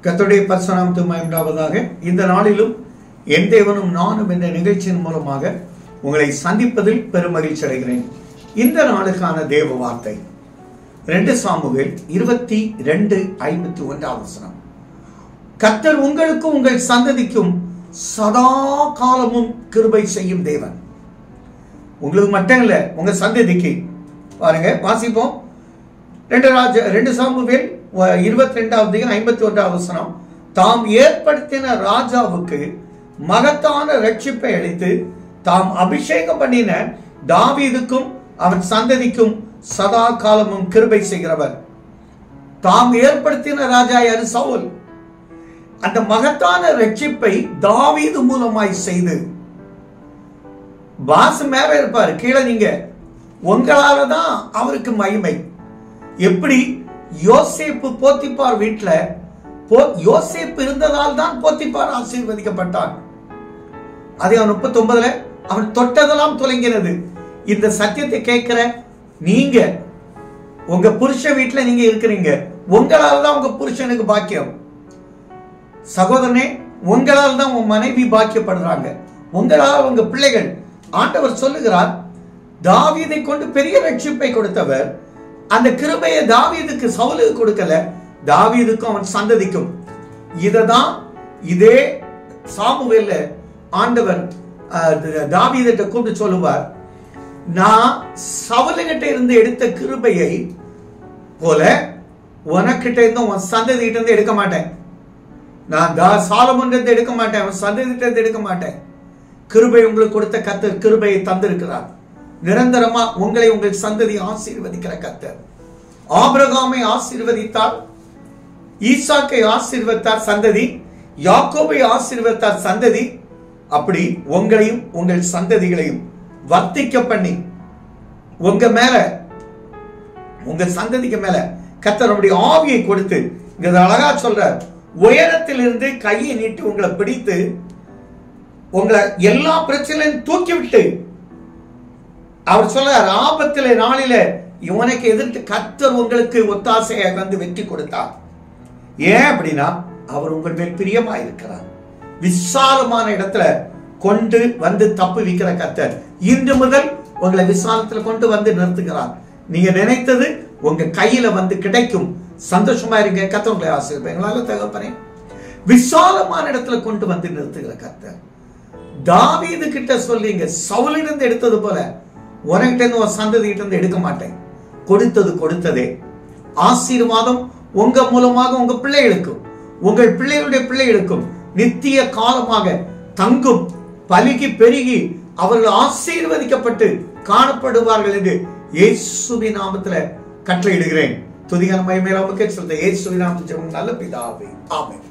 கர்த்தருடைய பரிசுத்த நாமத்துக்கு மகிமை உண்டாவதாக. இந்த நாளிலும் என் தேவனும் நானும் என்ற நிகழ்ச்சியின் மூலமாக உங்களை சந்திப்பதில் பெரும் மகிழ்ச்சி அடைகிறேன். இந்த நாளுக்கான தேவ வார்த்தை 2 சாமுவேல் 22:51. கர்த்தர் உங்களுக்கும் உங்கள் சந்ததிக்கும் சதா காலமும் கிருபை செய்யும் தேவன். உங்களுக்கு மட்டும் இல்ல, உங்க சந்ததிக்கு. பாருங்க, வாசிப்போம். 2 சாமுவேல் 22:51. தாம் ஏற்படுத்தின ராஜாவுக்கு மகத்தான ரட்சிப்பை அளித்து தாம் அபிஷேகம் பண்ணின தாவீதுக்கும் அவன் சந்ததிக்கும் சதா காலமும் கிருபை செய்கிறவர். தாம் ஏற்படுத்தின ராஜா யாரு? சவுல். அந்த மகத்தான ரட்சிப்பை தாவீது மூலமாய் செய்து, பாஸ் மேல இருப்பாரு, கீழே நீங்க. உங்களால தான் அவருக்கு மகிமை. எப்படி? யோசேப்பு போத்திபார் வீட்டுல யோசேப்பு இருந்ததால் தான் போத்திபார் ஆசீர்வதிக்கப்பட்டான். அதே 39 அவன் தொட்டதெல்லாம் தொலைங்கிறது. இந்த சத்தியத்தை கேட்கிற நீங்க உங்க புருஷ வீட்டுல நீங்க இருக்கிறீங்க. உங்களால தான் உங்க புருஷனுக்கு பாக்கியம். சகோதரனே, உங்களால் தான் உங்க மனைவி பாக்கியப்படுறாங்க. உங்களால் உங்க பிள்ளைகள். ஆண்டவர் சொல்லுகிறார், தாவீதை கொண்டு பெரிய ரட்சிப்பை கொடுத்தவர் அந்த கிருபையை தாவீதுக்கு சவுலுக்கு கொடுக்கல, தாவீதுக்கும் அவன் சந்ததிக்கும். இதே சாமுவேல்ல ஆண்டவர் தாவீதை கூப்பிட்டு சொல்லுவார், நான் சவுலுகிட்ட இருந்து எடுத்த கிருபையை போல உனக்கிட்ட இருந்து உன் சந்ததி கிட்ட இருந்து எடுக்க மாட்டேன். நான் சாலமோன் இருந்து எடுக்க மாட்டேன், அவன் சந்ததி கிட்ட இருந்து எடுக்க மாட்டேன். கிருபை உங்களுக்கு கொடுத்த கர்த்தர் கிருபையை தந்திருக்கிறார். நிரந்தரமா உங்களை உங்கள் சந்ததி ஆசீர்வதிக்கிற கர்த்தர். ஆபிரகாமை ஆசீர்வதித்தார், ஈசாக்கை ஆசீர்வதித்தார் சந்ததி, யாக்கோபை ஆசீர்வதித்தார் சந்ததி. அப்படி உங்களையும் உங்கள் சந்ததிகளையும் வர்த்திக்க பண்ணி உங்க மேல, உங்க சந்ததிக்கு மேல கர்த்தர் நம்முடைய ஆவியை கொடுத்து, இங்க அழகா சொல்ற, உயரத்தில் இருந்து கையை நீட்டி உங்களை பிடித்து உங்களை எல்லா பிரச்சனையும் தூக்கி விட்டு, அவர் சொல்றார், ஆபத்திலே நாளில இவனுக்கு எதிர்த்து கர்த்தர் உங்களுக்கு ஒத்தாசையாக வந்து வெற்றி கொடுத்தார். ஏன் அப்படின்னா அவர் உங்கள் மேல் பிரியமா இருக்கிறார். விசாலமான இடத்துல கொண்டு வந்து தப்பு வைக்கிற கர்த்தர் இன்று முதல் உங்களை விசாலத்துல கொண்டு வந்து நிறுத்துகிறார். நீங்க நினைத்தது உங்க கையில வந்து கிடைக்கும். சந்தோஷமா இருங்க. கர்த்தர் உங்களை ஆசீர்வதிப்பார். தகப்பனே, விசாலமான இடத்துல கொண்டு வந்து நிறுத்துகிற கர்த்தர். தாவீது கிட்ட சொல்லிங்க, சவுலிருந்து எடுத்தது போல உனக்கிட்ட இருந்து உன் சந்ததி கிட்ட இருந்து எடுக்க மாட்டேன். கொடுத்தது கொடுத்ததே. ஆசீர்வாதம் உங்க மூலமாக உங்க பிள்ளைகளுக்கும் உங்கள் பிள்ளைகளுடைய பிள்ளைகளுக்கும் நித்திய காலமாக தங்கும், பலுகி பெருகி அவர்கள் ஆசீர்வதிக்கப்பட்டு காணப்படுவார்கள் என்று இயேசுவின் நாமத்துல கட்டளையிடுகிறேன். துதிகன மகிமை நமக்கே சொல்ற இயேசுவின் நாமத்தில் நல்ல பிதாவே, ஆமென்.